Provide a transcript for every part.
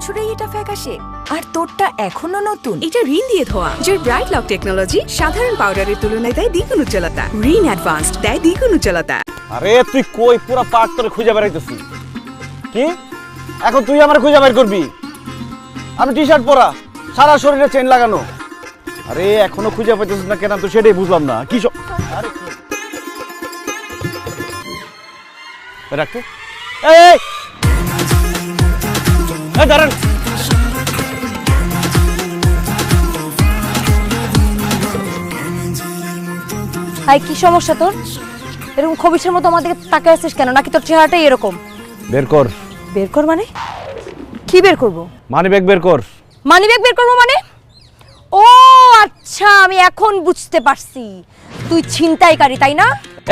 বছরেই এটা ফ্যাকাশে আর তোরটা এখনো নতুন। এটা রিন দিয়ে ধোয়া যার ব্রাইট লক টেকনোলজি সাধারণ পাউডারের তুলনায় দেয় দ্বিগুণ উজ্জ্বলতা। রিন অ্যাডভান্সড দেয় দ্বিগুণ উজ্জ্বলতা। আরে তুই কই পুরো পার্ট তোরে খুঁজে বেড়াইতেছিস কি? এখন তুই আমার খুঁজে বের করবি? আমি টি শার্ট পরা, সারা শরীরে চেইন লাগানো। আরে এখনো খুঁজে পাইতেছিস না কেন? তো সেটাই বুঝলাম না। কি আরে কি রাখতে এই দাঁড়ান। হাই, কি সমস্যা তোর? এরকম খবিশের মতো আমাদেরকে তাকিয়ে আছিস কেন? নাকি তোর চেহারাটাই এরকম? বের কর। বের কর মানে? কি বের করব? মানি ব্যাগ বের কর। মানি ব্যাগ বের করবো মানে? ও আচ্ছা, আমি এখন বুঝতে পারছি, তুই ছিনতাইকারী তাই না?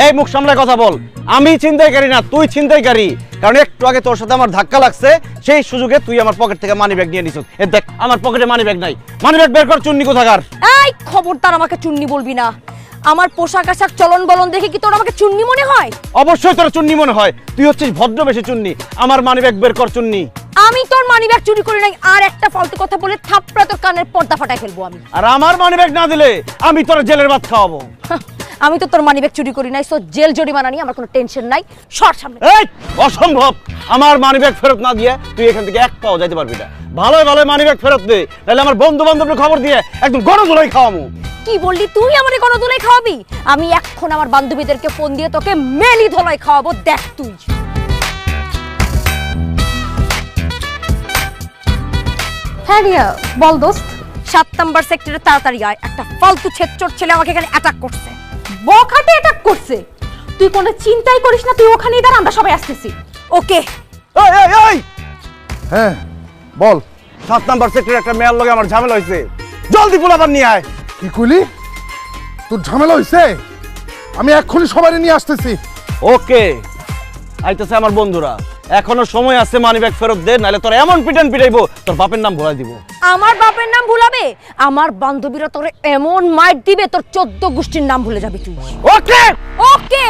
এই মুখ সামলায় কথা বল। আমি ছিনতাইকারী না, তুই ছিনতাইকারী। কারণ একটু আগে তোর সাথে আমার ধাক্কা লাগছে, সেই সুযোগে তুই আমার পকেট থেকে মানি ব্যাগ নিয়ে নিছিস। এ দেখ, আমার পকেটে মানি ব্যাগ নাই। মানি ব্যাগ বের কর। চুন্নি কোথাকার? এই খবরদার আমাকে চুন্নি বলবি না। আমার পোশাক আশাক চলন বলন দেখে কি তোর আমাকে চুন্নি মনে হয়? অবশ্যই তোর চুন্নি মনে হয়। তুই হচ্ছিস ভদ্রবেশী চুন্নি। আমার মানি ব্যাগ বের কর চুন্নি। আমি তোর মানি ব্যাগ চুরি করি নাই। আর একটা ফালতু কথা বলে থাপড়া তোর কানের পর্দা ফাটাই ফেলবো আমি। আর আমার মানি ব্যাগ না দিলে আমি তোর জেলের ভাত খাওয়াবো। আমি তো তোর মানি ব্যাগ চুরি করি নাই, সো জেল জরিমানা নিয়ে আমার কোনো টেনশন নাই। সর সামনে। এই অসম্ভব। আমার মানি ব্যাগ ফেরত না দিয়ে তুই এখান থেকে এক পাও যাইতে পারবি না। ভালোই ভালোই মানি ব্যাগ ফেরত দে, তাহলে আমার বন্ধু বান্ধবদের খবর দিয়ে একদম গণধোলাই খাওয়ামু। কি বললি তুই? আমারে গণধোলাই খাওয়াবি? আমি এখন আমার বান্ধবীদেরকে ফোন দিয়ে তোকে মেলি ধোলাই খাওয়াবো, দেখ তুই। হ্যাঁ রিয়া, বল দোস্ত। 7 নাম্বার সেক্টরে তাড়াতাড়ি আয়। একটা ফালতু ছেচ্চর ছেলে আমাকে এখানে অ্যাটাক করছে। বখাটে অ্যাটাক করছে? তুই কোনো চিন্তাই করিস না, তুই ওখানেই দাঁড়া, আমরা সবাই আসতেছি। ওকে। এই এই এই হ্যাঁ বল। 7 নাম্বার সেক্টরে একটা মেয়ের লগে আমার ঝামেলা হইছে। জলদি পোলাপান নিয়ে আয়। কি কইলি? তোর ঝামেলা হইছে? আমি এক্ষুনি সবাই নিয়ে আসতেছি। ওকে, আইতেছে আমার বন্ধুরা। এখনো সময় আছে, মানি ব্যাগ ফেরত দে, নাহলে তোর এমন পিটান পিটাইবো তোর বাপের নাম ভুলাই দিব। আমার বাপের নাম ভুলাবে? আমার বান্ধবীরা তোরে এমন মাইর দিবে তোর 14 গোষ্ঠীর নাম ভুলে যাবি তুই। ওকে ওকে।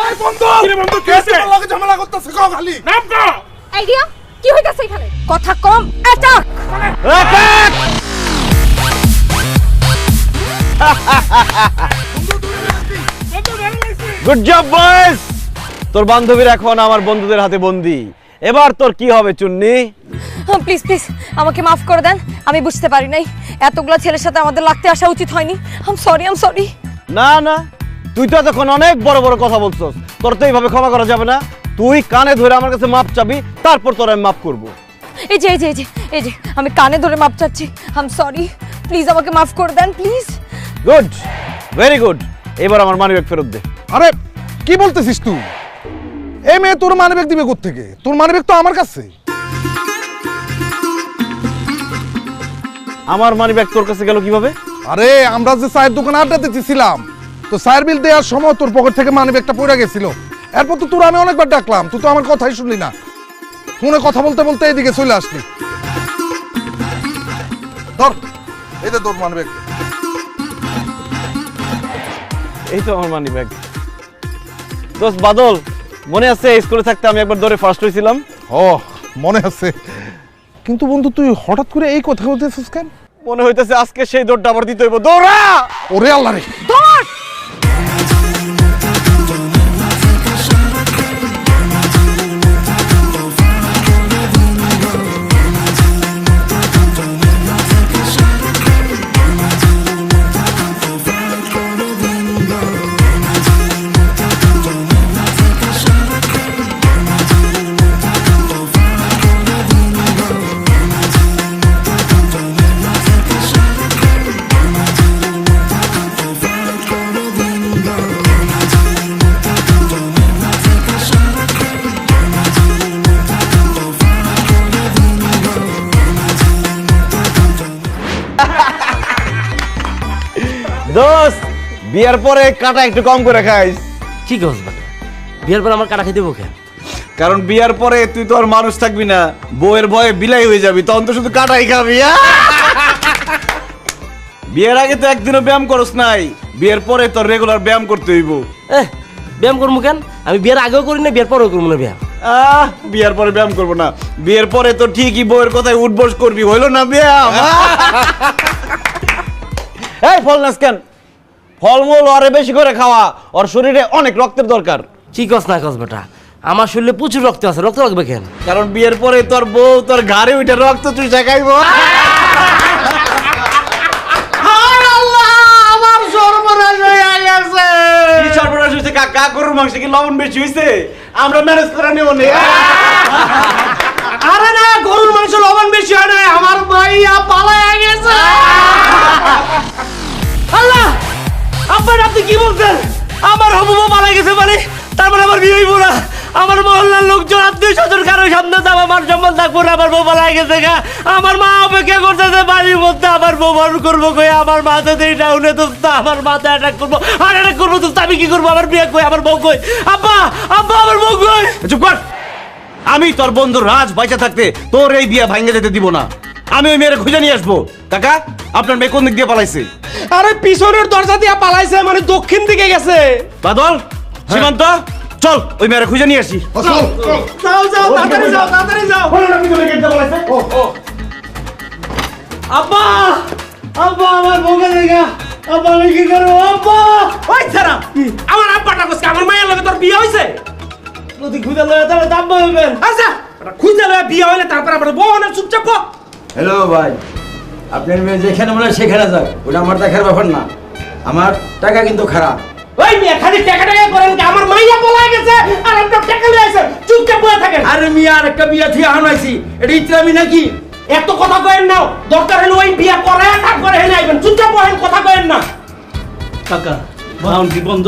এই বন্ধু, কি বন্ধু কেসে লাগে ঝামেলা করতেছে কও খালি। নাম কা আইডিয়া কি হইতাছে এখানে? কথা কম, attack. Attack. Good job boys. তোর বান্ধবীর এখন আমার বন্ধুদের হাতে বন্দি। এবার তোর কি হবে চুন্নি? প্লিজ প্লিজ আমাকে মাফ করে দেন, আমি বুঝতে পারি নাই। এতগুলা ছেলের সাথে আমাদের লাগতে আসা উচিত হয়নি। I am sorry. না না, তুই তো এতক্ষণ অনেক বড় বড় কথা বলছস। তোর তো এইভাবে ক্ষমা করা যাবে না। তুই কানে ধরে আমার কাছে মাপ চাবি, তারপর তোর আমি মাফ করব। এই যে এই যে এই যে এই যে আমি কানে ধরে মাপ চাচ্ছি। আই এম সরি, প্লিজ আমাকে মাফ করে দেন প্লিজ। Good, very good. এবার আমার মানি ব্যাগ ফেরত দে। আরে কি বলতেছিস তুই? এই মেয়ে তোর মানিব্যাগ দিবে কোত্থেকে? তোর মানিব্যাগ তো আমার কাছে। আমার মানি ব্যাগ তোর কাছে গেল কিভাবে? আরে আমরা যে চায়ের দোকানে আড্ডা দিতেছিলাম, তো চায়ের বিল দেওয়ার সময় তোর পকেট থেকে মানিব্যাগটা পড়ে গেছিল। এরপর তো তোর আমি অনেকবার ডাকলাম, তুই তো আমার কথাই শুনলি না। ফোনে কথা বলতে বলতে এদিকে চলে আসলি। ধর, এই যে তোর মানিব্যাগ। এই তো আমার মানি ব্যাগ। দোস্ত বাদল, মনে আছে স্কুলে থাকতে আমি একবার দৌড়ে ফার্স্ট হয়েছিলাম? ও মনে আছে, কিন্তু বন্ধু তুই হঠাৎ করে এই কথা বলতেছিস কেন? মনে হইতেছে আজকে সেই দৌড়টা আবার দিতে হইব। দৌড়া! ওরে আল্লাহ রে। ধর। দোস্ত, বিয়ার পরে কাটা একটু কম করে খাইস। কি করছ বেটা? বিয়ার পর আমার কাটা খেতে দেবো কেন? কারণ বিয়ার পরে তুই তো আর মানুষ থাকবি না, বউয়ের ভয়ে বিলাই হয়ে যাবি, তখন তো শুধু কাটাই খাবি। বিয়ের আগে তো একদিনও ব্যায়াম করস নাই, বিয়ের পরে তোর রেগুলার ব্যায়াম করতে হইব। ব্যায়াম করবো কেন? আমি বিয়ের আগেও করি না, বিয়ের পরেও করবো না ব্যায়াম। বিয়ের পরে ব্যায়াম করবো না, বিয়ের পরে তো ঠিকই বউয়ের কথায় উঠবস করবি, হইল না ব্যায়াম? এই ফল নাস কেন? ফলমূল আরে বেশি করে খাওয়া, ওর শরীরে অনেক রক্তের দরকার। কি কস না কস বেটা, আমার শরীরে প্রচুর রক্ত আছে, রক্ত লাগবে কেন? কারণ বিয়ের পরে তোর বউ তোর ঘাড়ে উঠে রক্ত চুষে খাইবো। আমার সর্বনাশ হয়ে গেছে। কি সর্বনাশ হয়েছে কাকা? গরুর মাংসে কি লবণ বেশি হয়েছে? আমরা ম্যানেজ করে নেব না। আরে না, গরুর মাংস লবণ বেশি হয় না, আমার মাইয়া পালায়া গেছে। আল্লাহ, আব্বা আপনি কি বলছেন? আমার হবু বউ পালায়া গেছে মানে তারপরে আমার বিয়ে হইব না? আমার মহল্লার লোকজন আত্মীয় স্বজন কারো সামনে যাবো, আমার সম্মান থাকবো না, আমার বউ পালায়া গেছে গা। আমার মা অপেক্ষা করতেছে বাড়ির মধ্যে, আমার বউ বার করবো কই? আমার মা তো দেই ডাউনে দোস্ত, আমার মাথা অ্যাটাক করবো, আর অ্যাটাক করবো দোস্ত। আমি কি করবো? আমার বিয়ে কই? আমার বউ কই? আব্বা আব্বা আমার বউ কই? চুপ কর। আমি তোর বন্ধু রাজ বাইচা থাকতে তোর এই বিয়ে ভাঙে যেতে দিব না। আমি ওই মেয়ের খুঁজে নিয়ে আসবো। কাকা, আপনার মেয়ে কোন দিক দিয়ে পালাইছে? আরে পিছনের দরজা দিয়ে পালাইছে, মানে দক্ষিণ দিকে গেছে। বাদল, সীমান্ত, চল ওই মেয়ের খুঁজে নিয়ে আসি। যাও যাও, তাড়াতাড়ি যাও, তাড়াতাড়ি যাও। আব্বা আব্বা আমার বউকে দেখা, আব্বা আমি কি করবো? আব্বা ওই ছাড়া আমার আব্বাটা কইছে আমার মায়ের লগে তোর বিয়ে হইছে। যদি খুঁজে লয়ে তাহলে আব্বা হইবেন। আচ্ছা খুঁজে লয়ে বিয়ে হইলে তারপর আবার বউ না, চুপচাপ বউ। হ্যালো ভাই, আপনার মেয়ে যেখানে মনে হয় সেখানে যাক, ওটা আমার দেখার ব্যাপার না। আমার টাকা কিন্তু খারাপ। ওই মিয়া খালি টাকা টাকা করেন কি? আমার মাইয়া পলাই গেছে আর আপনার টাকা লয়ে আইছেন, চুপচাপ বসে থাকেন। আরে মিয়া আর একটা বিয়া থেকে আনাইছি, এটা ইসলামী নাকি? এত কথা কয়েন না, দরকার হলে ওই বিয়া করে তারপরে হেনে আইবেন, চুপচাপ বসেন, কথা কয়েন না। কাকা, ভাউন কি বন্ধ?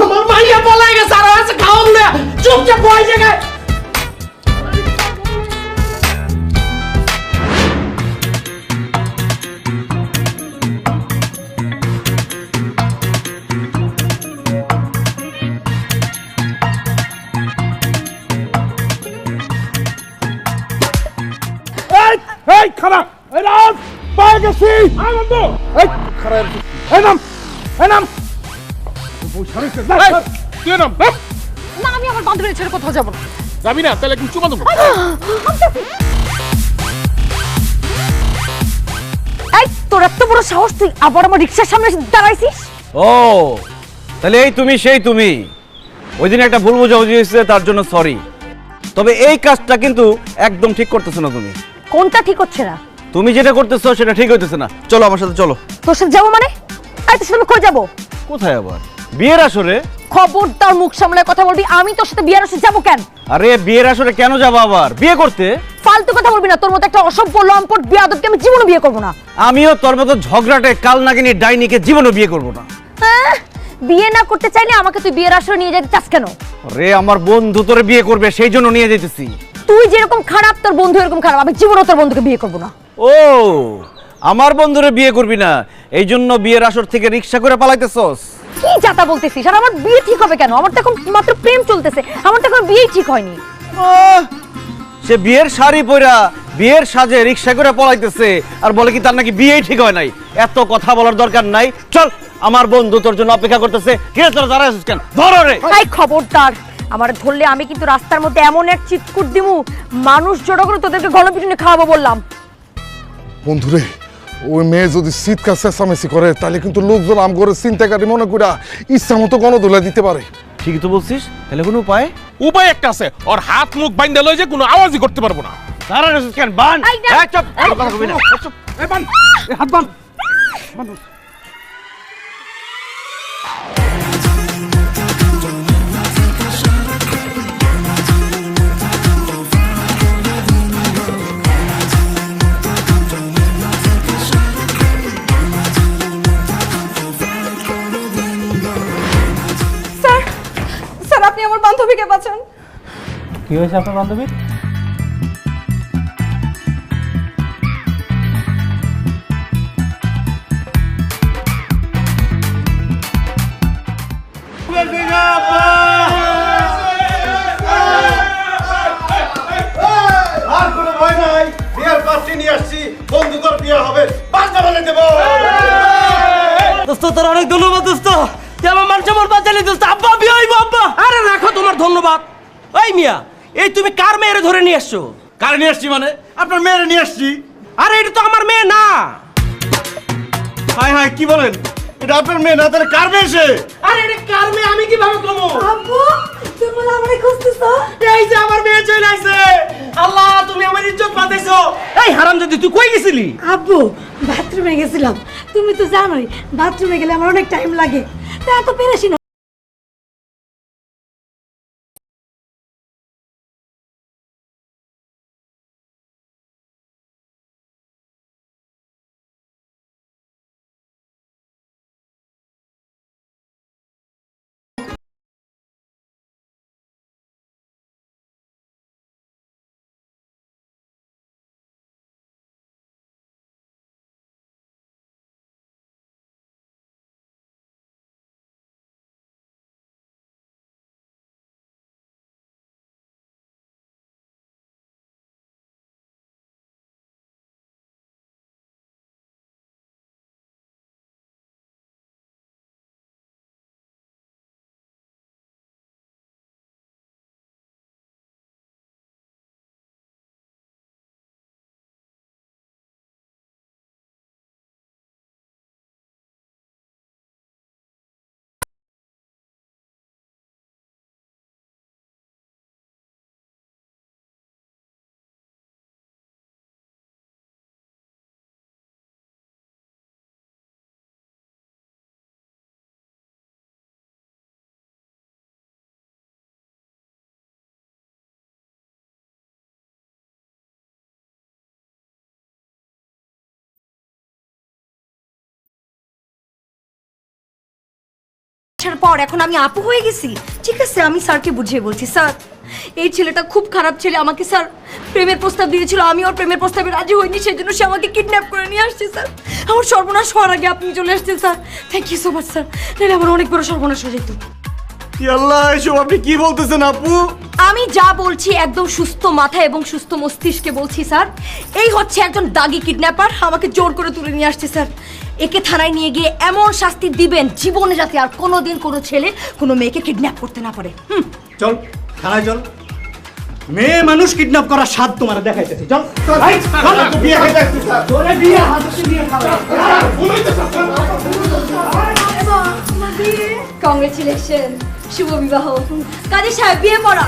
আমার মাইয়া পলাই গেছে আর আছে খাওয়ান না, চুপচাপ বসে জায়গায়। এই খারাপ, এই রাজ পায়ে গেছি। আয় বন্ধু, এই খারাপ, এই নাম, এই নাম। তুই নাম না, আমি আমার বান্ধবীর ছেড়ে কোথাও যাব না। যাবি না? তাহলে একটু চুমা দেবো। এই তোর এত বড় সাহস, তুই আবার আমার রিক্সার সামনে এসে দাঁড়াইছিস? ও, তাহলে এই তুমি সেই তুমি। ওই দিন একটা ভুল বোঝাবুঝি হয়েছে, তার জন্য সরি। তবে এই কাজটা কিন্তু একদম ঠিক করতেছো না তুমি। কোনটা ঠিক হচ্ছে না? তুমি যেটা করতেছো সেটা ঠিক হইতেছে না। চলো আমার সাথে চলো। তোর সাথে যাবো মানে? এই তোর সাথে আমি কই যাবো? কোথায় আবার? বিয়ের আসরে। খবরদার মুখ সামলায় কথা বলবি। আমি তোর সাথে বিয়ের আসরে যাবো কেন? আরে বিয়ের আসরে কেন যাবো আবার? বিয়ে করতে। ফালতু কথা বলবি না। তোর মতো একটা অসভ্য লম্পট বিয়াদবকে আমি জীবনে বিয়ে করবো না। আমিও তোর মতো ঝগড়াটে কাল নাগিনী ডাইনিকে জীবনে বিয়ে করবো না। বিয়ে না করতে চাইলে আমাকে তুই বিয়ের আসরে নিয়ে যেতে চাস কেন? আরে আমার বন্ধু তোরে বিয়ে করবে, সেই জন্য নিয়ে যেতেছি। তুই যেরকম খারাপ, তোর বন্ধু এরকম খারাপ। আমি জীবনে তোর বন্ধুকে বিয়ে করবো না। ও, আমার বন্ধুরে বিয়ে করবি না, এই জন্য বিয়ের আসর থেকে রিক্সা করে পালাইতেছস? কি যাতা বলতেছিস? আর আমার বিয়ে ঠিক হবে কেন? আমার তো এখন মাত্র প্রেম চলতেছে, আমার তো এখন বিয়েই ঠিক হয়নি। সে বিয়ের শাড়ি পরা বিয়ের সাজে রিক্সা করে পলাইতেছে আর বলে কি তার নাকি বিয়েই ঠিক হয় নাই। এত কথা বলার দরকার নাই, চল। আমার বন্ধু তোর জন্য অপেক্ষা করতেছে। কে তোরা দাঁড়ায় আছিস কেন? ধরো রে। এই খবরদার, আমার ধরলে আমি কিন্তু রাস্তার মধ্যে এমন এক চিৎকুট দিমু, মানুষ জড়ো করে তোদেরকে গণপিটুনি খাওয়াবো বললাম। বন্ধুরে, ওই মেয়ে যদি চিৎকার চেঁচামেচি করে তাহলে কিন্তু লোকজন আম করে চিন্তাকারী মনে করে ইচ্ছা মতো গণদোলা দিতে পারে। ঠিকই তো বলছিস। তাহলে কোনো উপায়? উপায় একটা আছে, ওর হাত মুখ বাইন্ধা লই যে কোনো আওয়াজই করতে পারবো না। দাঁড়ায় আছিস কেন? বান। এই না। এই চুপ, এত কথা কবি না। চুপ। এই বান, এই হাত বান। স্যার, স্যার আপনি আমার বান্ধবীকে বাঁচান। কি হয়েছে আপনার বান্ধবী? আর কোনো ভয় নাই, বিয়ের পাত্রী নিয়ে আসছি, বন্ধু তোর বিয়ে হবে। বাঁচতে তোর অনেক ধন্যবাদ দোস্ত, তুই আমার মান সম্মান বাঁচালি দোস্ত। আব্বা বিয়ে হইব আব্বা। আরে রাখো তোমার ধন্যবাদ। এই মিয়া, এই তুমি কার মেয়েরে ধরে নিয়ে আসছো? কারে নিয়ে আসছি মানে? আপনার মেয়েরে নিয়ে আসছি। আরে এটা তো আমার মেয়ে না। হাই হাই, কি বলেন? এটা আপনার মেয়ে না, তাহলে কার মেয়ে সে? আরে এটা কার মেয়ে আমি কিভাবে কমো? আব্বু তুমি বলে আমারে খুঁজতেছো? এই যে আমার মেয়ে চলে আসছে। আল্লাহ, তুমি আমার ইজ্জত বাঁচাইছো। এই হারামজাদি, তুই কই গেছিলি? আব্বু বাথরুমে গেছিলাম, তুমি তো জানোই বাথরুমে গেলে আমার অনেক টাইম লাগে, তা এত পেরেছি না। পর এখন আমি আপু হয়ে গেছি, ঠিক আছে? আমি স্যারকে বুঝিয়ে বলছি, স্যার এই ছেলেটা খুব খারাপ ছেলে, আমাকে স্যার প্রেমের প্রস্তাব দিয়েছিল, আমি ওর প্রেমের প্রস্তাবে রাজি হইনি, সেই জন্য সে আমাকে কিডন্যাপ করে নিয়ে আসছে স্যার। আমার সর্বনাশ হওয়ার আগে আপনি চলে আসছেন sir, thank you so much sir, নাহলে আমার অনেক বড় সর্বনাশ হয়ে যেত। আল্লাহ, এসব আপনি কি বলতেছেন আপু? আমি যা বলছি একদম সুস্থ মাথা এবং সুস্থ মস্তিষ্কে বলছি স্যার। এই হচ্ছে একজন দাগি কিডন্যাপার, আমাকে জোর করে তুলে নিয়ে আসছে স্যার। একে থানায় নিয়ে গিয়ে এমন শাস্তি দিবেন জীবনে যাতে আর কোনোদিন কোনো ছেলে কোনো মেয়েকে কিডন্যাপ করতে না পারে। চল থানায় চল, মেয়ে মানুষ কিডন্যাপ করার স্বাদ তোমার দেখাইতেছি। চল কংগ্রেচুলেশন, শুভ বিবাহ। কাজী সাহেব বিয়ে পড়া।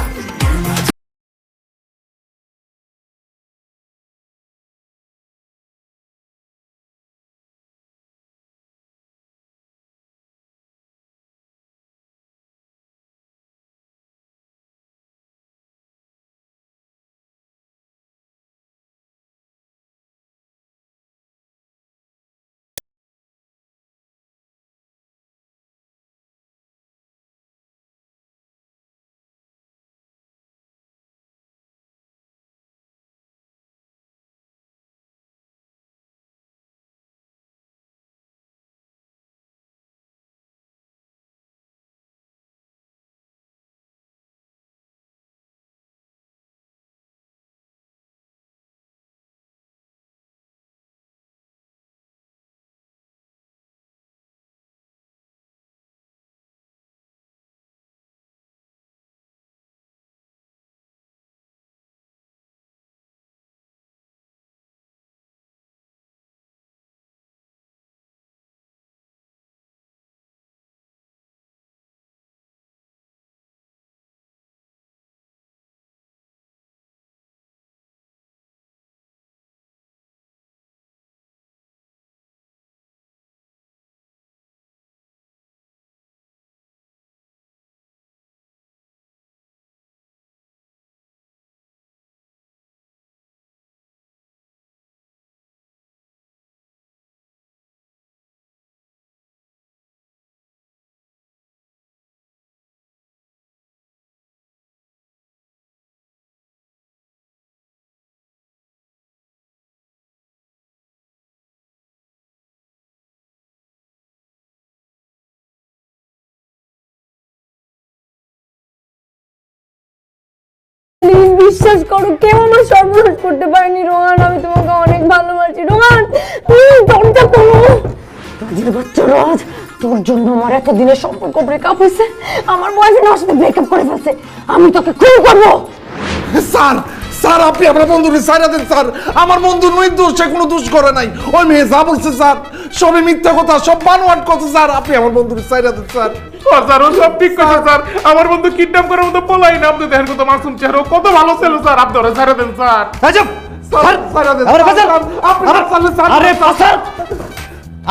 প্লিজ বিশ্বাস করো, কেউ আমার সর্বনাশ করতে পারেনি। রোহান, আমি তোমাকে অনেক ভালোবাসি। রোহান প্লিজ দরজা খোলো। তোর জন্য আমার এতদিনের সম্পর্ক ব্রেকআপ হয়েছে, আমার বয়ফ্রেন্ড আমার সাথে ব্রেকআপ করে ফেলছে, আমি তোকে খুন করবো। স্যার স্যার আপনি আপনার বন্ধুকে ছাইড়া দেন স্যার, আমার বন্ধু নির্দোষ, সে কোনো দোষ করে নাই, ওই মেয়ে যা বলছে স্যার সবই মিথ্যা কথা, সব বানোয়াট কথা স্যার, আপনি আমার বন্ধুকে ছাইড়া দেন স্যার। স্যার ও সব ঠিক কথা স্যার, আমার বন্ধু কিডন্যাপ করার মতো পলাই না, আপনি দেখেন কত মাসুম চেহারা, ও কত ভালো ছিল স্যার, আপনি ওরা ছেড়ে দেন স্যার।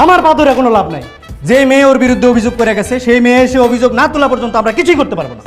আমার পা ধরে কোনো লাভ নাই। যে মেয়ে ওর বিরুদ্ধে অভিযোগ করে গেছে সেই মেয়ে এসে অভিযোগ না তোলা পর্যন্ত আমরা কিছুই করতে পারবো না।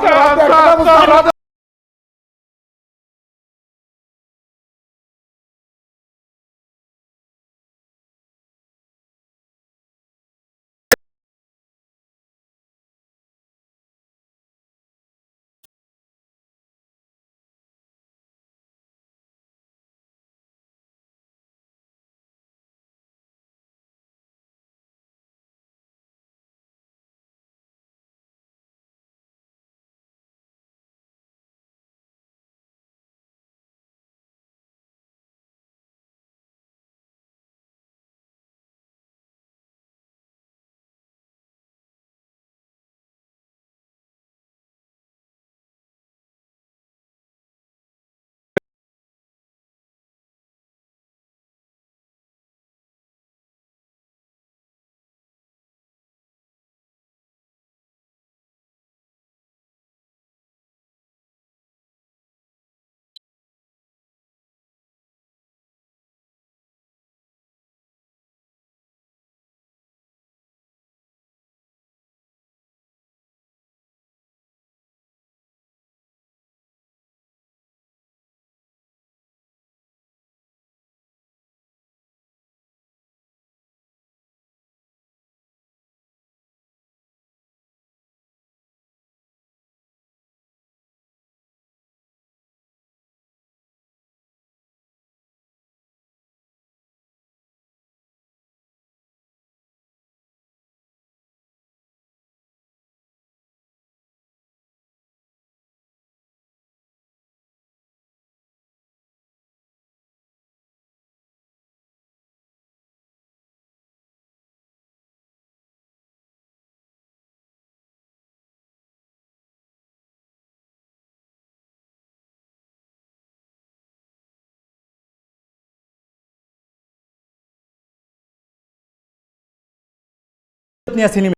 নিয়ে আসিনি।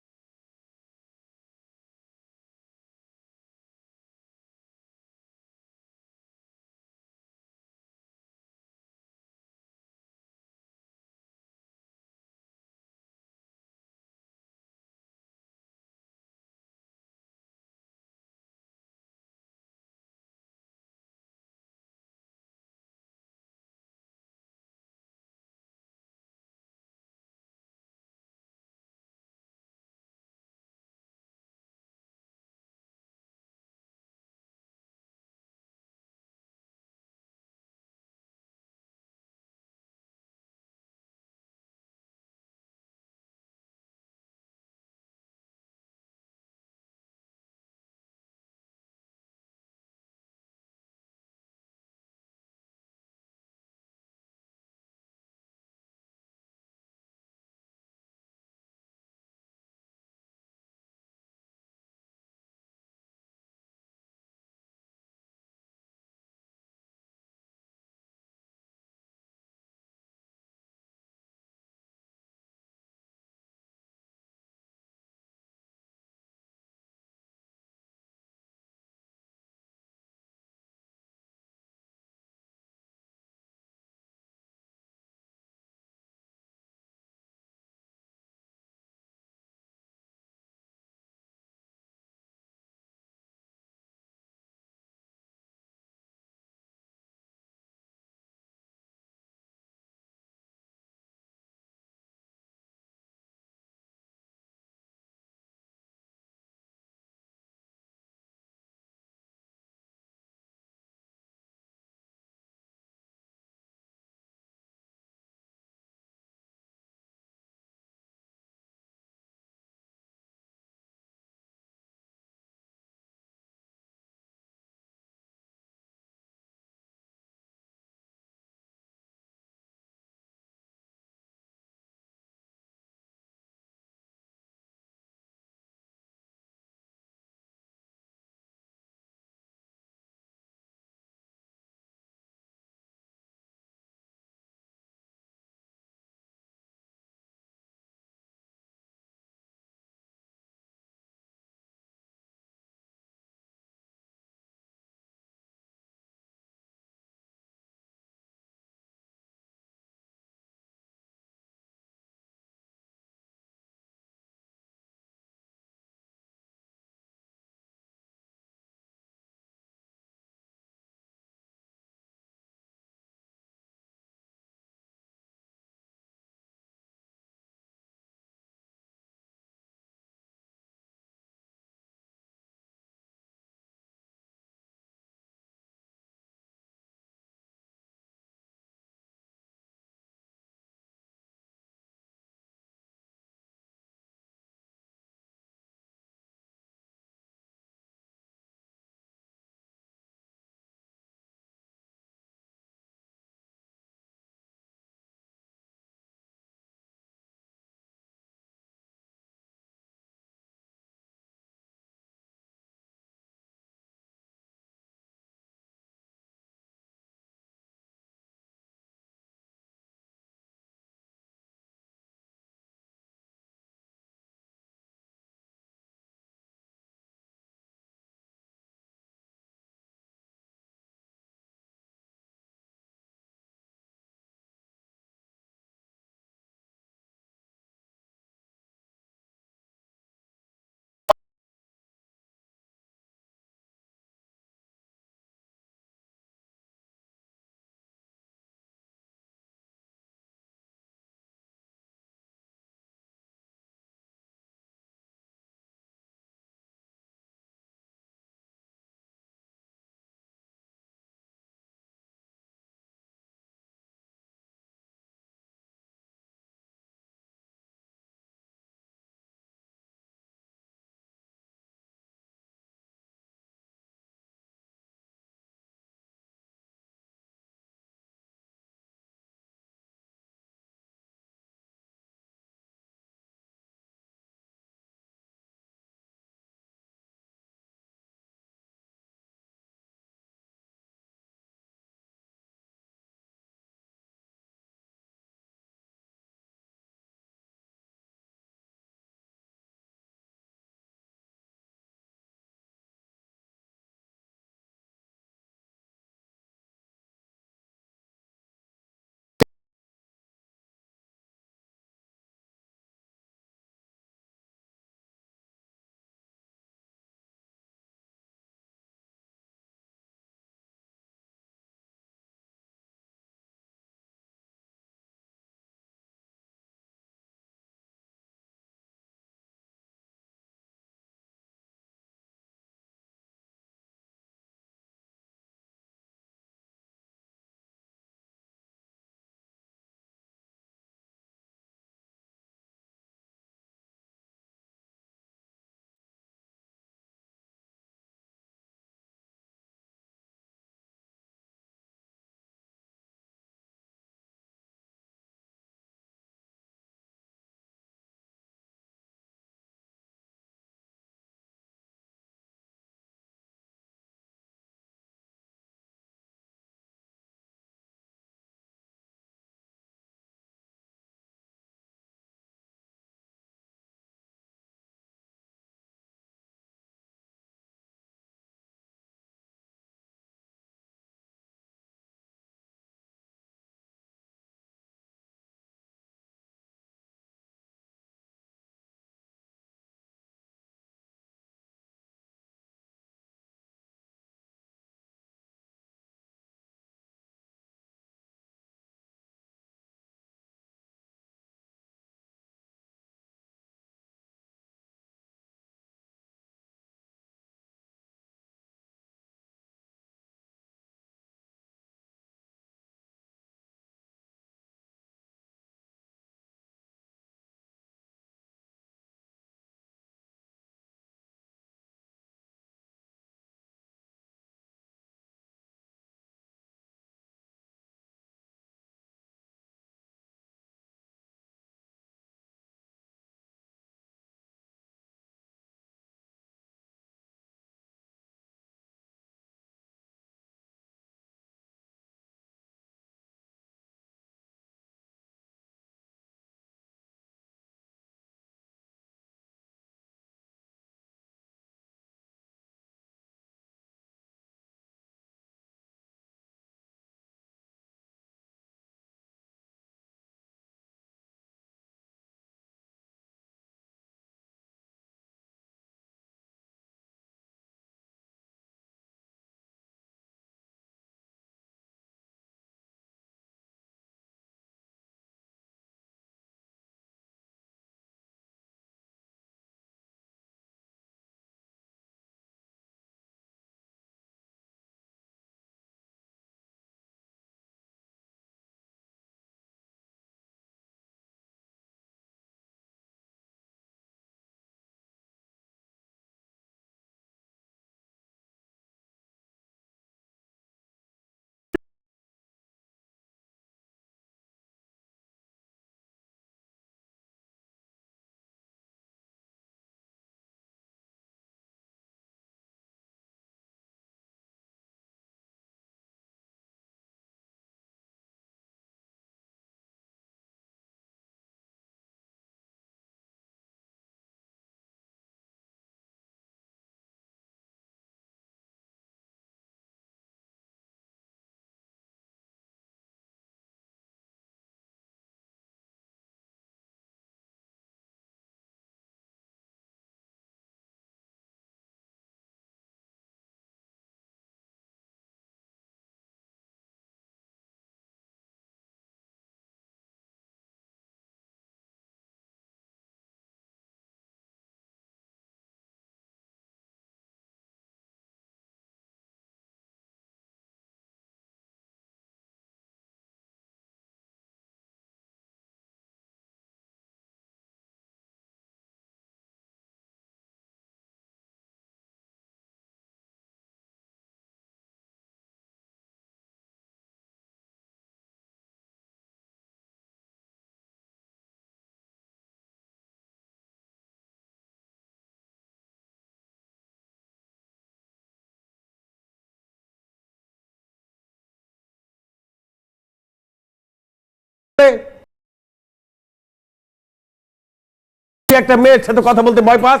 তুই একটা মেয়ের সাথে কথা বলতে ভয় পাস?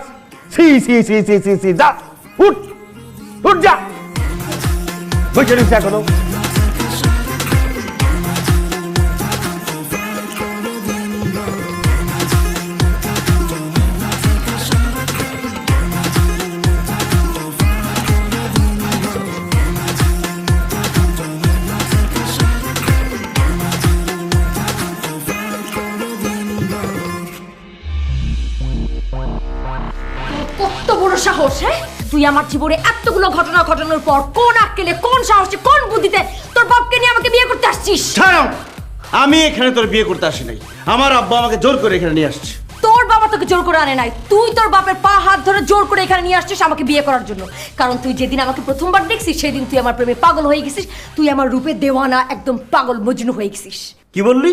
সি সি সি সি সি সি, যা উঠ উঠ, যা বসে রয়েছে এখনো। কত বড় সাহস! হ্যাঁ, তুই আমার জীবনে এতগুলো ঘটনা ঘটানোর পর কোন আক্কেলে, কোন সাহসে, কোন বুদ্ধিতে তোর বাপকে নিয়ে আমাকে বিয়ে করতে আসছিস? আমি এখানে তোর বিয়ে করতে আসি নাই, আমার আব্বা আমাকে জোর করে এখানে নিয়ে আসছে। তোর বাবা তোকে জোর করে আনে নাই, তুই তোর বাপের পা হাত ধরে জোর করে এখানে নিয়ে আসছিস আমাকে বিয়ে করার জন্য। কারণ তুই যেদিন আমাকে প্রথমবার দেখছিস সেদিন তুই আমার প্রেমে পাগল হয়ে গেছিস, তুই আমার রূপে দেওয়ানা, একদম পাগল মজনু হয়ে গেছিস। কি বললি?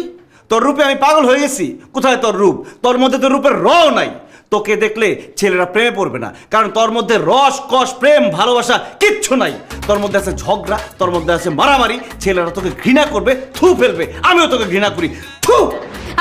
তোর রূপে আমি পাগল হয়ে গেছি? কোথায় তোর রূপ? তোর মধ্যে তোর রূপের রও নাই। তোকে দেখলে ছেলেরা প্রেমে পড়বে না, কারণ তোর মধ্যে রস কস প্রেম ভালোবাসা কিচ্ছু নাই। তোর মধ্যে আছে ঝগড়া, তোর মধ্যে আছে মারামারি। ছেলেরা তোকে ঘৃণা করবে, থু ফেলবে। আমিও তোকে ঘৃণা করি, থু।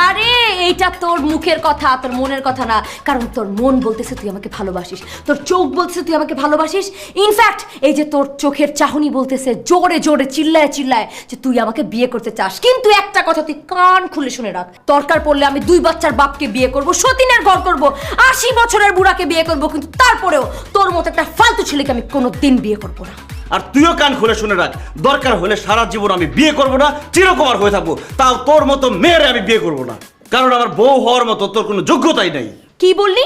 আরে এইটা তোর মুখের কথা, তোর মনের কথা না। কারণ তোর মন বলতেছে তুই আমাকে ভালোবাসিস, তোর চোখ বলতেছে তুই আমাকে ভালোবাসিস। ইনফ্যাক্ট এই যে তোর চোখের চাহনি বলতেছে জোরে জোরে চিল্লায় চিল্লায় যে তুই আমাকে বিয়ে করতে চাস। কিন্তু একটা কথা তুই কান খুলে শুনে রাখ, দরকার পড়লে আমি 2 বাচ্চার বাপকে বিয়ে করব, সতীনের ঘর করব, 80 বছরের বুড়াকে বিয়ে করব, কিন্তু তারপরেও তোর মতো একটা ফালতু ছেলেকে আমি কোনোদিন বিয়ে করব না। আর তুইও কান খুলে শুনে রাখ, দরকার হলে সারা জীবন আমি বিয়ে করব না, চিরকুমার হয়ে থাকবো, তাও তোর মতো মেয়েরে আমি বিয়ে করব না। কারণ আমার বউ হওয়ার মতো তোর কোনো যোগ্যতাই নাই। কি বললি?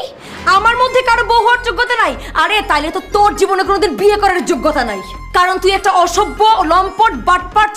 আমার মধ্যে কারো বউ হওয়ার যোগ্যতা নাই? আরে তাইলে তো তোর জীবনে কোনোদিন বিয়ে করার যোগ্যতা নাই, কারণ তুই একটা অসভ্য, লম্পট, বাটপার।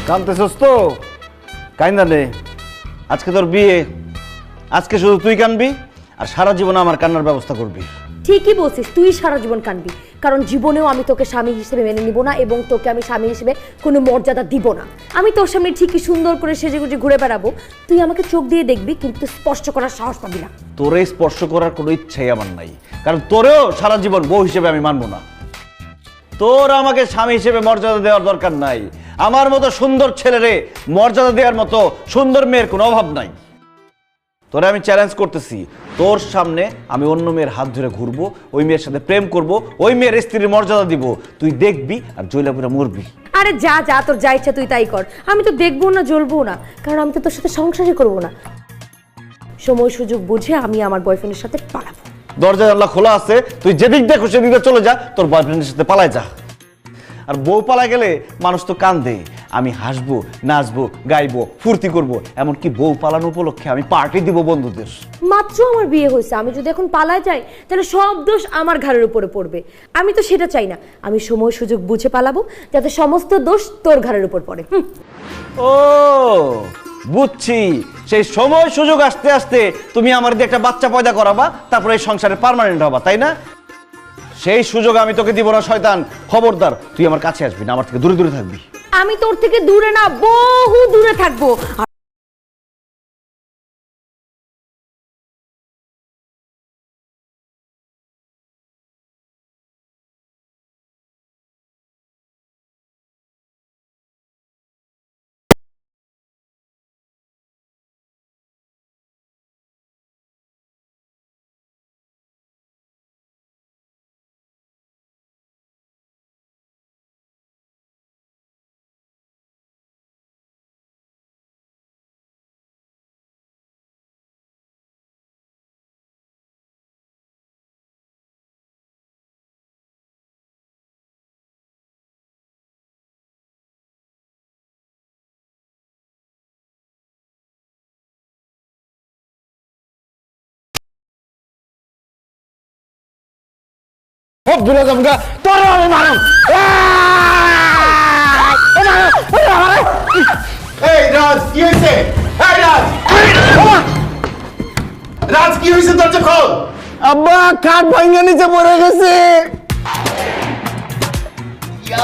কানতেছস তো? কাইন্দা নে, আজকে তোর বিয়ে, আজকে শুধু তুই কানবি আর সারা জীবন আমার কান্নার ব্যবস্থা করবি। ঠিকই বলছিস, তুই সারা জীবন কানবি, কারণ জীবনেও আমি তোকে স্বামী হিসেবে মেনে নিব না এবং তোকে আমি স্বামী হিসেবে কোনো মর্যাদা দিব না। আমি তোর সামনে ঠিকই সুন্দর করে সেজেগুজে ঘুরে বেড়াবো, তুই আমাকে চোখ দিয়ে দেখবি কিন্তু স্পর্শ করার সাহস পাবি না। তোরে স্পর্শ করার কোনো ইচ্ছাই আমার নাই, কারণ তোরেও সারা জীবন বউ হিসেবে আমি মানবো না। তোর আমাকে স্বামী হিসেবে মর্যাদা দেওয়ার দরকার নাই। আমার মতো সুন্দর ছেলেরে মর্যাদা দেওয়ার মতো সুন্দর মেয়ের কোনো অভাব নাই। তোরে আমি চ্যালেঞ্জ করতেছি, তোর সামনে আমি অন্য মেয়ের হাত ধরে ঘুরবো, ওই মেয়ের সাথে প্রেম করব, ওই মেয়ের স্ত্রীর মর্যাদা দিব, তুই দেখবি আর জৈলাপুরা মরবি। আরে যা যা, তোর যা ইচ্ছা তুই তাই কর, আমি তো দেখবো না জ্বলবো না, কারণ আমি তো তোর সাথে সংসারই করবো না। সময় সুযোগ বুঝে আমি আমার বয়ফ্রেন্ডের সাথে পালাবো। দরজা জানলা খোলা আছে, তুই যেদিক দেখো সেদিকে চলে যা, তোর বয়ফ্রেন্ডের সাথে পালায় যা। আর বউ পালা গেলে মানুষ তো কান্দে, আমি হাসবো, নাচবো, গাইবো, ফুর্তি করবো, এমনকি বউ পালানো উপলক্ষে আমি পার্টি দিব বন্ধুদের। মাত্র আমার বিয়ে হয়েছে, আমি যদি এখন পালায় যাই তাহলে সব দোষ আমার ঘাড়ের উপরে পড়বে। আমি তো সেটা চাই না, আমি সময় সুযোগ বুঝে পালাবো যাতে সমস্ত দোষ তোর ঘাড়ের উপর পড়ে। ও বুঝছি, সেই সময় সুযোগ আসতে আসতে তুমি আমার দিয়ে একটা বাচ্চা পয়দা করাবা, তারপরে এই সংসারে পার্মানেন্ট হবা, তাই না? সেই সুযোগ আমি তোকে দিব না শয়তান। খবরদার, তুই আমার কাছে আসবি না, আমার থেকে দূরে দূরে থাকবি। আমি তোর থেকে দূরে না, বহু দূরে থাকবো। সব দূরে যাবগা তোর আমি মারুম। এই রাজ কি হয়েছে? এই রাজ, রাজ কি হয়েছে? দরজা খোল। আব্বা কাঠ ভাঙা নিচে পড়ে গেছে।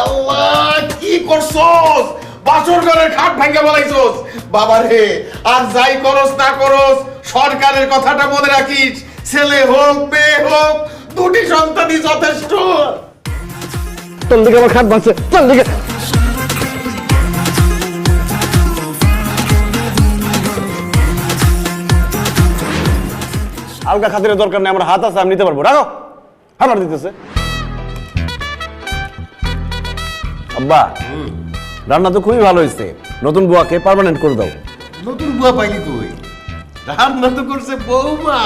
আল্লাহ, কি করছস? বাসর ঘরের খাট ভাঙা বলাইছস। বাবা রে, আর যাই করস না করস সরকারের কথাটা মনে রাখিস। ছেলে হোক মেয়ে হোক, দুটি সন্তানই যথেষ্ট। তোর দিকে আমার খাট ভাঙছে, তোর দিকে। আলগা খাতিরের দরকার নেই, আমার হাত আছে, আমি নিতে পারবো। রাখো, আমার দিতেছে। আব্বা রান্না তো খুবই ভালো হয়েছে, নতুন বুয়াকে পার্মানেন্ট করে দাও। নতুন বুয়া পাইলি কই? রান্না তো করছে বৌমা।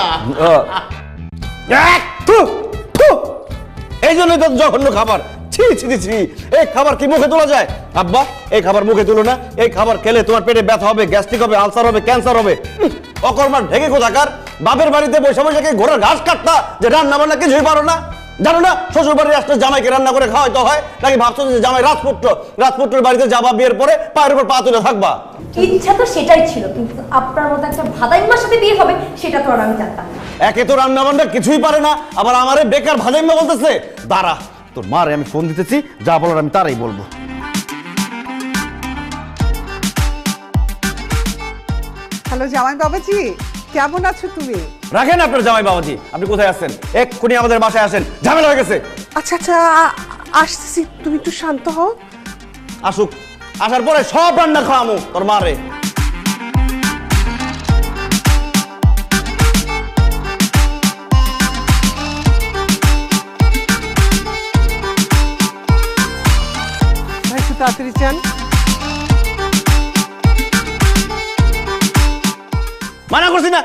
এই জন্যই তো জঘন্য খাবার। ছি ছি ছি, এই খাবার কি মুখে তোলা যায়? আব্বা এই খাবার মুখে তুলো না। এই খাবার খেলে তোমার পেটে ব্যথা হবে, গ্যাস্ট্রিক হবে, আলসার হবে, ক্যান্সার হবে। অকর্মার ঢেকে কোথাকার। বাপের বাড়িতে বসে বসে কি ঘোড়ার ঘাস কাটতা যে রান্না বান্না কিছুই পারো না? জানো না শ্বশুর বাড়ির আসলে জামাইকে রান্না করে খাওয়াইতে হয়? নাকি ভাবছো যে জামাই রাজপুত্র, রাজপুত্রের বাড়িতে যাবা, বিয়ের পরে পায়ের উপর পা তুলে থাকবা? ইচ্ছা তো সেটাই ছিল, কিন্তু আপনার মতো একটা ভাদাইম্মার সাথে বিয়ে হবে সেটা তো আর আমি জানতাম না। একে তো রান্না বান্না কিছুই পারে না, আবার আমারে বেকার ভাদাইম্মা বলতেছে। দাঁড়া, তোর মারে আমি ফোন দিতেছি, যা বলার আমি তারাই বলবো। হ্যালো জামাই বাবাজি, কেমন আছো তুমি? রাখেন আপনার জামাই বাবাজি, আপনি কোথায় আছেন? এক্ষুনি আমাদের বাসায় আসেন, ঝামেলা হয়ে গেছে। আচ্ছা আচ্ছা, আসতেছি, তুমি একটু শান্ত হও। আসুক, আসার পরে সব রান্না খাওয়ামু তোর মারে। একটু তাড়াতাড়ি চান। মানা করছি না।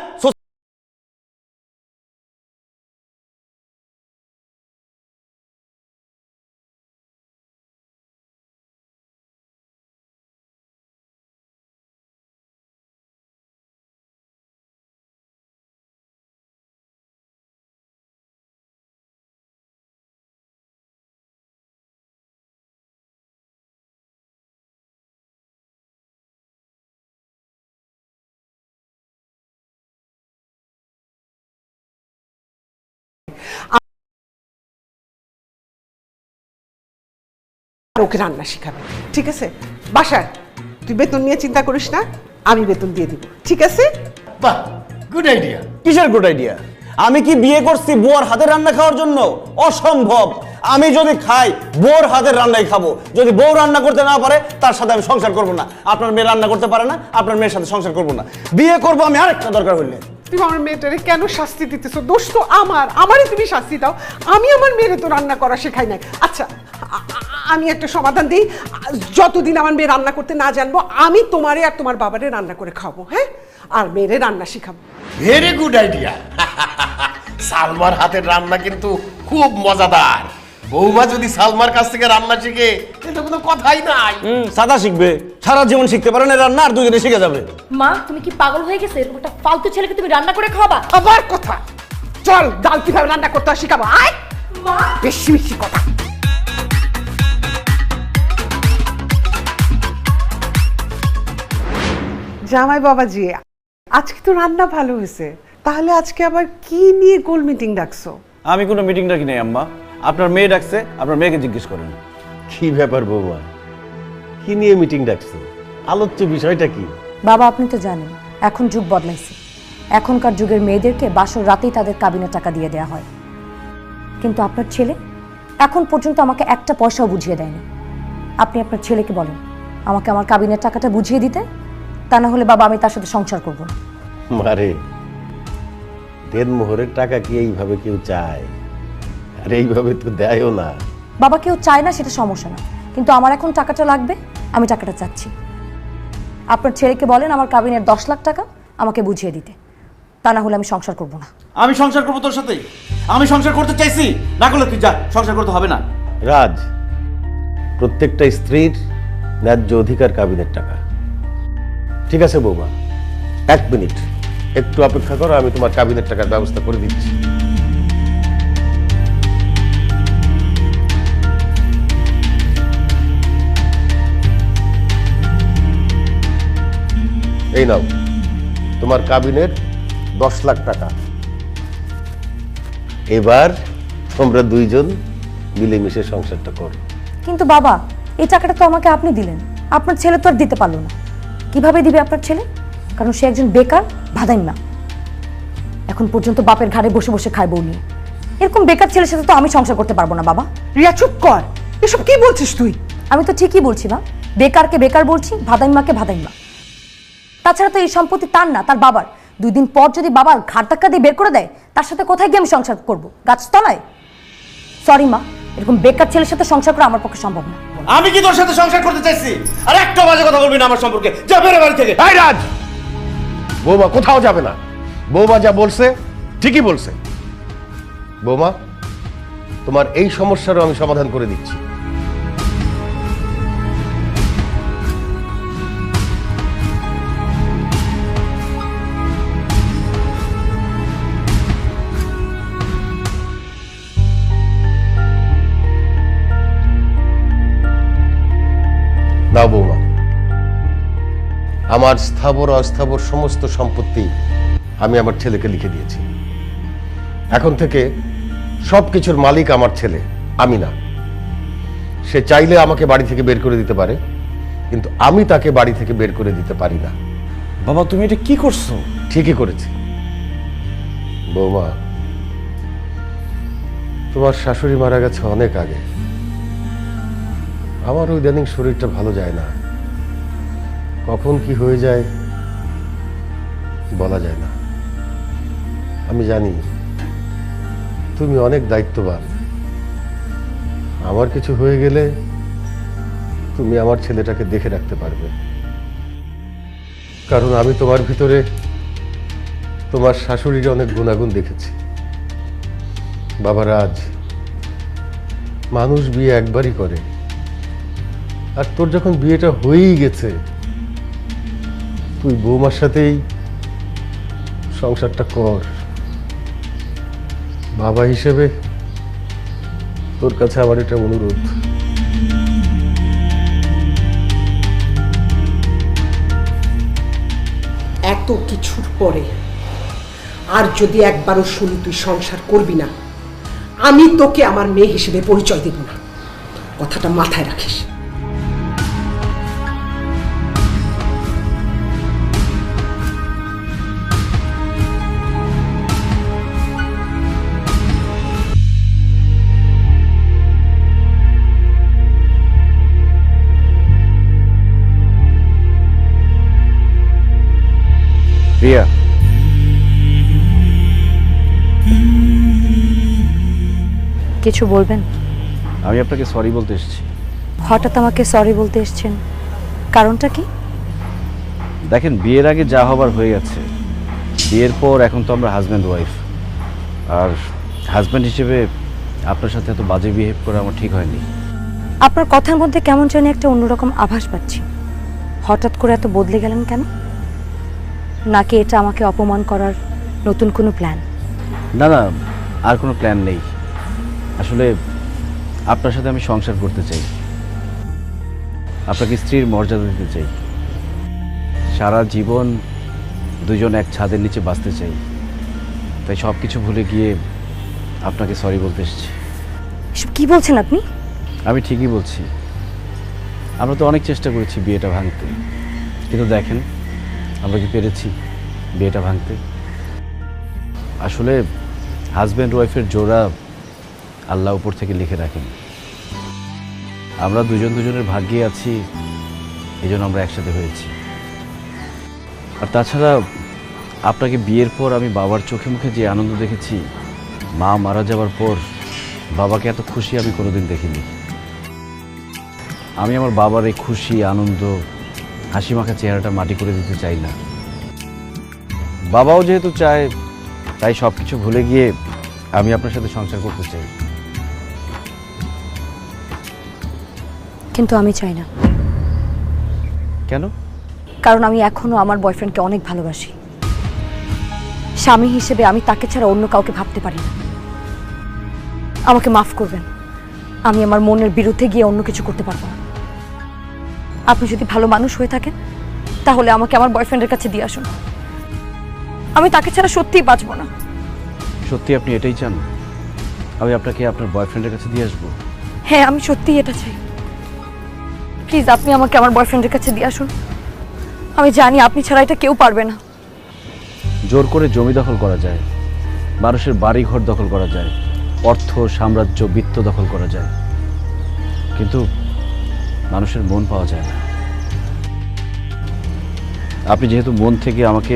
ওকে রান্না শিখাবে, ঠিক আছে? বাসায় তুই বেতন নিয়ে চিন্তা করিস না, আমি বেতন দিয়ে দিব, ঠিক আছে? বাহ, গুড আইডিয়া। কিসের গুড আইডিয়া? আমি কি বিয়ে করছি বুয়ার হাতের রান্না খাওয়ার জন্য? অসম্ভব। আমি যদি খাই বউর হাতের রান্নাই খাবো। যদি বউ রান্না করতে না পারে তার সাথে আমি সংসার করবো না। আপনার মেয়ে রান্না করতে পারে না, আপনার মেয়ের সাথে সংসার করবো না। বিয়ে করবো আমি আরেকটা দরকার হইলে। তুমি আমার মেয়েটারে কেন শাস্তি দিতেছো? দোষ তো আমারই তুমি শাস্তি দাও। আমি আমার মেয়েরে তো রান্না করা শেখাই নাই। আচ্ছা আমি একটা সমাধান দিই, যতদিন আমার মেয়ে রান্না করতে না জানবো আমি তোমারে আর তোমার বাবারে রান্না করে খাবো, হ্যাঁ? আর মেয়েরে রান্না শিখাবো। Very good idea. সালমার হাতের রান্না কিন্তু খুব মজাদার। বৌমা যদি সালমার কাছ থেকে রান্না শিখে, এটা কোনো কথাই নাই। সাদা শিখবে, সারা জীবন শিখতে পারে না রান্না, আর দুদিনে শিখে যাবে। মা তুমি কি পাগল হয়ে গেছে? এরকম একটা ফালতু ছেলেকে তুমি রান্না করে খাওয়াবা? আবার কথা, চল ডাল কিভাবে রান্না করতে হয় শিখাবো। আয় মা, বেশি বেশি কথা। জামাই বাবাজি, আজকে তো রান্না ভালো হয়েছে, তাহলে আজকে আবার কি নিয়ে গোল মিটিং ডাকছো? আমি কোনো মিটিং ডাকি নাই আম্মা, আপনার মেয়ে ডাকছে, আপনার মেয়েকে জিজ্ঞেস করেন। কি ব্যাপার বৌমা, কি নিয়ে মিটিং ডাকছো? আলোচ্য বিষয়টা কি? বাবা আপনি তো জানেন এখন যুগ বদলাইছে। এখনকার যুগের মেয়েদেরকে বাসর রাতেই তাদের কাবিনের টাকা দিয়ে দেওয়া হয়, কিন্তু আপনার ছেলে এখন পর্যন্ত আমাকে একটা পয়সাও বুঝিয়ে দেয়নি। আপনি আপনার ছেলেকে বলেন আমাকে আমার কাবিনের টাকাটা বুঝিয়ে দিতে, তা না হলে বাবা আমি তার সাথে সংসার করব না। মারে, দেনমোহরের টাকা কি এইভাবে কেউ চায়? আর এইভাবে তো দেয়ও না। বাবা কেউ চায় না সেটা সমস্যা না, কিন্তু আমার এখন টাকাটা লাগবে, আমি টাকাটা চাচ্ছি। আপনার ছেলেকে বলেন আমার কাবিনের 10 লাখ টাকা আমাকে বুঝিয়ে দিতে, তা না হলে আমি সংসার করব না। আমি সংসার করবো তোর সাথে? আমি সংসার করতে চাইছি, না করলে তুই যা, সংসার করতে হবে না। রাজ, প্রত্যেকটা স্ত্রীর ন্যায্য অধিকার কাবিনের টাকা। ঠিক আছে বৌমা, 1 মিনিট একটু অপেক্ষা করো, আমি তোমার কাবিনের টাকার ব্যবস্থা করে দিচ্ছি। এই নাও তোমার কাবিনের 10 লাখ টাকা। এবার তোমরা দুইজন মিলেমিশে সংসারটা করো। কিন্তু বাবা, এই টাকাটা তো আমাকে আপনি দিলেন, আপনার ছেলে তো আর দিতে পারলো না। কিভাবে দিবে আপনার ছেলে? কারণ সে একজন বেকার ভাদাইম্মা। এখন পর্যন্ত বাপের ঘাড়ে বসে বসে খায় বউ নিয়ে। এরকম বেকার ছেলের সাথে তো আমি সংসার করতে পারবো না বাবা। রিয়া চুপ কর, এসব কি বলছিস তুই? আমি তো ঠিকই বলছি মা, বেকারকে বেকার বলছি, ভাদাইম্মাকে ভাদাইম্মা। তাছাড়া তো এই সম্পত্তি তার না, তার বাবার। 2 দিন পর যদি বাবা ঘাড় ধাক্কা দিয়ে বের করে দেয়, তার সাথে কোথায় গিয়ে আমি সংসার করবো? গাছতলায়? সরি মা, এরকম বেকার ছেলের সাথে সংসার করা আমার পক্ষে সম্ভব না। আমি কি তোর সাথে সংসার করতে চাইছি? আর একটা বাজে কথা বলবি না আমার সম্পর্কে। যা বেরো বাড়ি থেকে। এই রাজ, বৌমা কোথাও যাবে না। বৌমা যা বলছে ঠিকই বলছে। বৌমা, তোমার এই সমস্যারও আমি সমাধান করে দিচ্ছি। নাও বৌমা, আমার স্থাবর অস্থাবর সমস্ত সম্পত্তি আমি আমার ছেলেকে লিখে দিয়েছি। এখন থেকে সবকিছুর মালিক আমার ছেলে, আমি না। সে চাইলে আমাকে বাড়ি থেকে বের করে দিতে পারে, কিন্তু আমি তাকে বাড়ি থেকে বের করে দিতে পারি না। বাবা, তুমি এটা কি করছো? ঠিকই করেছি বৌমা। তোমার শাশুড়ি মারা গেছে অনেক আগে। আমার ইদানিং শরীরটা ভালো যায় না, কখন কি হয়ে যায় বলা যায় না। আমি জানি তুমি অনেক দায়িত্ববান। আমার কিছু হয়ে গেলে তুমি আমার ছেলেটাকে দেখে রাখতে পারবে, কারণ আমি তোমার ভিতরে তোমার শাশুড়ির অনেক গুণাগুণ দেখেছি। বাবা রাজ, মানুষ বিয়ে একবারই করে, আর তোর যখন বিয়েটা হয়েই গেছে, তুই বৌমার সাথেই সংসারটা কর। বাবা হিসেবে তোর কাছে আমার এটা অনুরোধ। এত কিছুর পরে আর যদি একবারও শুনি তুই সংসার করবি না, আমি তোকে আমার মেয়ে হিসেবে পরিচয় দেব না। কথাটা মাথায় রাখিস। রিয়া, কিছু বলবেন? আমি আপনাকে সরি বলতে এসেছি। হঠাৎ আমাকে সরি বলতে এসেছেন, কারণটা কি? দেখেন, বিয়ের আগে যা হবার হয়ে গেছে। বিয়ের পর এখন তো আমরা হাজব্যান্ড ওয়াইফ, আর হাজব্যান্ড হিসেবে আপনার সাথে এত বাজে বিহেভ করা আমার ঠিক হয়নি। আপনার কথার মধ্যে কেমন জানি একটা অন্যরকম আভাস পাচ্ছি। হঠাৎ করে এত বদলে গেলেন কেন? নাকি এটা আমাকে অপমান করার নতুন কোনো প্ল্যান? না না, আর কোনো প্ল্যান নেই। আসলে আপনার সাথে আমি সংসার করতে চাই, আপনাকে স্ত্রীর মর্যাদা দিতে চাই, সারা জীবন দুজন এক ছাদের নিচে বাঁচতে চাই। তাই সব কিছু ভুলে গিয়ে আপনাকে সরি বলতে এসেছি। এসব কি বলছেন আপনি? আমি ঠিকই বলছি। আমরা তো অনেক চেষ্টা করেছি বিয়েটা ভাঙতে, কিন্তু দেখেন আমরা কি পেরেছি বিয়েটা ভাঙতে? আসলে হাজব্যান্ড ওয়াইফের জোড়া আল্লাহ উপর থেকে লিখে রাখেন। আমরা দুজন দুজনের ভাগ্যে আছি, এই জন্য আমরা একসাথে হয়েছি। আর তাছাড়া আপনাকে বিয়ের পর আমি বাবার চোখে মুখে যে আনন্দ দেখেছি, মা মারা যাওয়ার পর বাবাকে এত খুশি আমি কোনোদিন দেখিনি। আমি আমার বাবার এই খুশি, আনন্দ, হাসি মাখা চেহারাটা মাটি করে দিতে চাই না। বাবাও যেহেতু চায়, তাই সব কিছু ভুলে গিয়ে আমি আপনার সাথে সংসার করতে চাই। কিন্তু আমি চাই না। কেন? কারণ আমি এখনো আমার বয়ফ্রেন্ডকে অনেক ভালোবাসি। স্বামী হিসেবে আমি তাকে ছাড়া অন্য কাউকে ভাবতে পারি না। আমাকে মাফ করবেন, আমি আমার মনের বিরুদ্ধে গিয়ে অন্য কিছু করতে পারবো না। আপনি যদি ভালো মানুষ হয়ে থাকেন, তাহলে আমাকে আমার বয়ফ্রেন্ডের কাছে দিয়ে আসুন। আমি তাকে ছাড়া সত্যিই বাঁচবো না। সত্যি আপনি এটাই চান আমি আপনাকে আপনার বয়ফ্রেন্ডের কাছে দিয়ে আসবো? হ্যাঁ, আমি সত্যিই এটা চাই। প্লিজ আপনি আমাকে আমার বয়ফ্রেন্ডের কাছে দিয়ে আসুন। আমি জানি আপনি ছাড়া এটা কেউ পারবে না। জোর করে জমি দখল করা যায়, মানুষের বাড়ি ঘর দখল করা যায়, অর্থ সাম্রাজ্য বিত্ত দখল করা যায়, কিন্তু মানুষের মন পাওয়া যায় না। আপনি যেহেতু মন থেকে আমাকে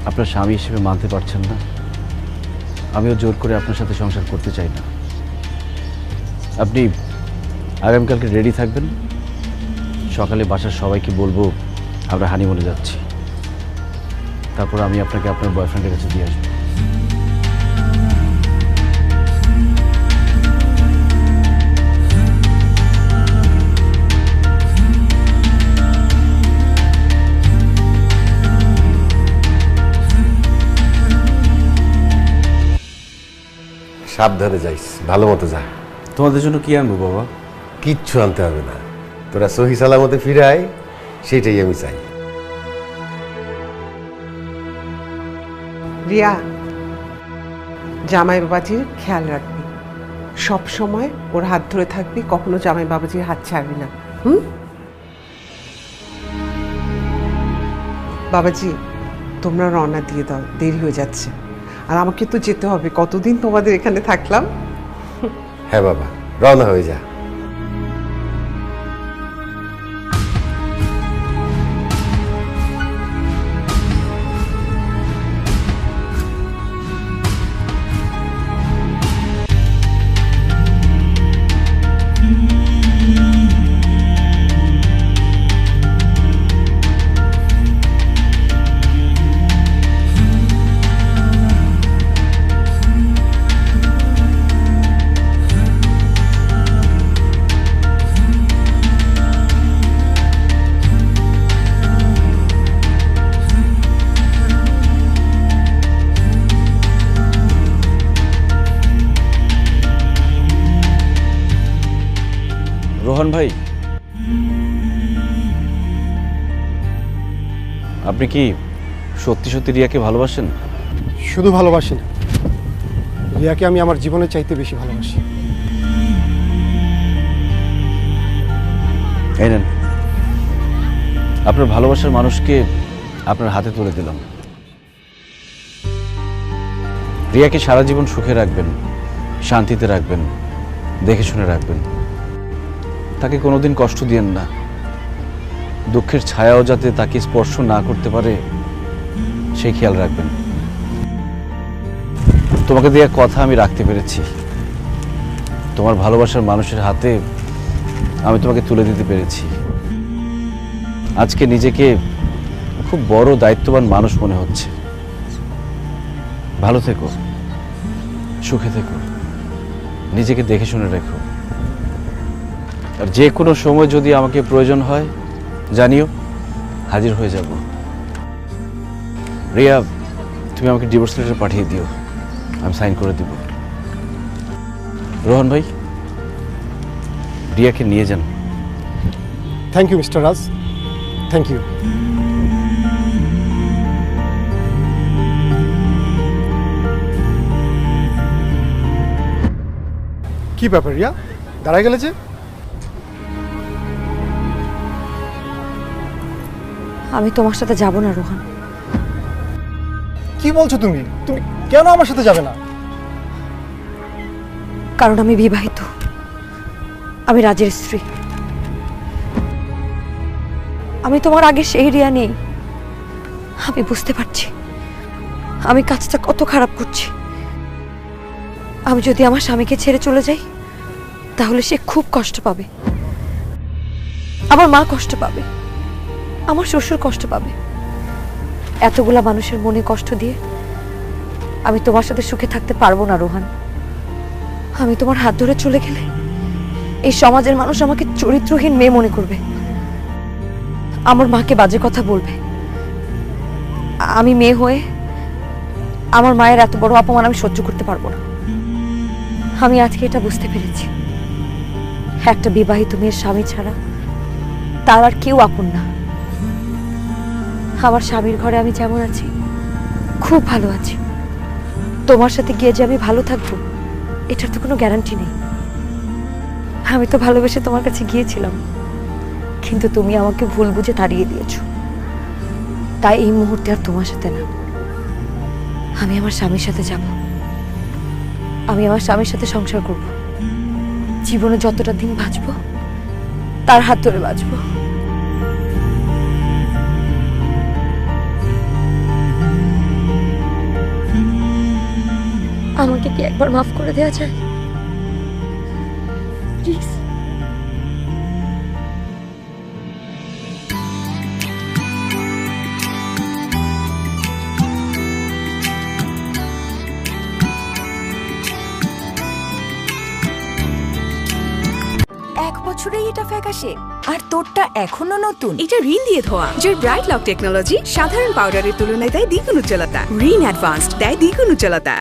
আপনার স্বামী হিসেবে মানতে পারছেন না, আমিও জোর করে আপনার সাথে সংসার করতে চাই না। আপনি আগামীকালকে রেডি থাকবেন, সকালে বাসার সবাইকে বলবো আমরা হানিমুনে যাচ্ছি, তারপর আমি আপনাকে আপনার বয়ফ্রেন্ডের কাছে দিয়ে আসবো। সাবধানে যাইস, ভালো মতো যা। তোমাদের জন্য কি আনবো বাবা? কিচ্ছু আনতে হবে না, তোরা সহি সালামতে ফিরে আয়, সেটাই আমি চাই। রিয়া, জামাই বাবাজির খেয়াল রাখবি, সব সময় ওর হাত ধরে থাকবি, কখনো জামাই বাবাজির হাত ছাড়বি না। বাবাজি, তোমরা রওনা দিয়ে দাও, দেরি হয়ে যাচ্ছে। আর আমাকে তো যেতে হবে, কতদিন তোমাদের এখানে থাকলাম। হ্যাঁ বাবা, রওনা হয়ে যা। রোহন ভাই, আপনি কি সত্যি সত্যি রিয়াকে ভালোবাসেন? শুধু ভালোবাসি না, রিয়াকে আমি আমার জীবনের চাইতে বেশি ভালোবাসি। এই নেন, আপনার ভালোবাসার মানুষকে আপনার হাতে তুলে দিলাম। রিয়াকে সারা জীবন সুখে রাখবেন, শান্তিতে রাখবেন, দেখে শুনে রাখবেন। তাকে কোনোদিন কষ্ট দিয়েন না, দুঃখের ছায়াও যাতে তাকে স্পর্শ না করতে পারে সেই খেয়াল রাখবেন। তোমাকে দেওয়া কথা আমি রাখতে পেরেছি, তোমার ভালোবাসার মানুষের হাতে আমি তোমাকে তুলে দিতে পেরেছি। আজকে নিজেকে খুব বড় দায়িত্ববান মানুষ মনে হচ্ছে। ভালো থেকো, সুখে থেকো, নিজেকে দেখে শুনে রেখো। আর যে কোনো সময় যদি আমাকে প্রয়োজন হয় জানিও, হাজির হয়ে যাব। রিয়া, তুমি আমাকে ডিভোর্স লেটার পাঠিয়ে দিও, আমি সাইন করে দিব। রোহন ভাই, রিয়াকে নিয়ে যান। Thank you mister Raj, thank you. কি ব্যাপার রিয়া, দাঁড়ায় গেলে যে? আমি তোমার সাথে যাব না রোহান। কি বলছো তুমি? তুমি কেন আমার সাথে যাবে না? কারণ আমি বিবাহিত, আমি রাজের স্ত্রী। আমি তোমার আগে সেই রিয়া নেই। আমি বুঝতে পারছি আমি কাজটা কত খারাপ করছি। আমি যদি আমার স্বামীকে ছেড়ে চলে যাই তাহলে সে খুব কষ্ট পাবে, আমার মা কষ্ট পাবে, আমার শ্বশুর কষ্ট পাবে। এতগুলা মানুষের মনে কষ্ট দিয়ে আমি তোমার সাথে সুখে থাকতে পারবো না রোহান। আমি তোমার হাত ধরে চলে গেলে এই সমাজের মানুষ আমাকে চরিত্রহীন মেয়ে মনে করবে, আমার মাকে বাজে কথা বলবে। আমি মেয়ে হয়ে আমার মায়ের এত বড় অপমান আমি সহ্য করতে পারবো না। আমি আজকে এটা বুঝতে পেরেছি, একটা বিবাহিত মেয়ের স্বামী ছাড়া তার আর কেউ আপন না। আমার স্বামীর ঘরে আমি যেমন আছি খুব ভালো আছি। তোমার সাথে গিয়ে যে আমি ভালো থাকবো এটার তো কোনো গ্যারান্টি নেই। আমি তো ভালোবেসে তোমার কাছে গিয়েছিলাম, কিন্তু তুমি আমাকে ভুল বুঝে তাড়িয়ে দিয়েছো। তাই এই মুহূর্তে আর তোমার সাথে না, আমি আমার স্বামীর সাথে যাব। আমি আমার স্বামীর সাথে সংসার করব। জীবনে যতটা দিন বাঁচবো তার হাত ধরে বাঁচবো। আমাকে কি একবার মাফ করে দেওয়া যায় প্লিজ? এক বছরেই এটা ফ্যাকাশে, আর তোরটা এখনো নতুন। এটা রিন দিয়ে ধোয়া, যার ব্রাইট লক টেকনোলজি সাধারণ পাউডারের তুলনায় দেয় দ্বিগুণ উজ্জ্বলতা। রিন অ্যাডভান্সড দেয় দ্বিগুণ উজ্জ্বলতা।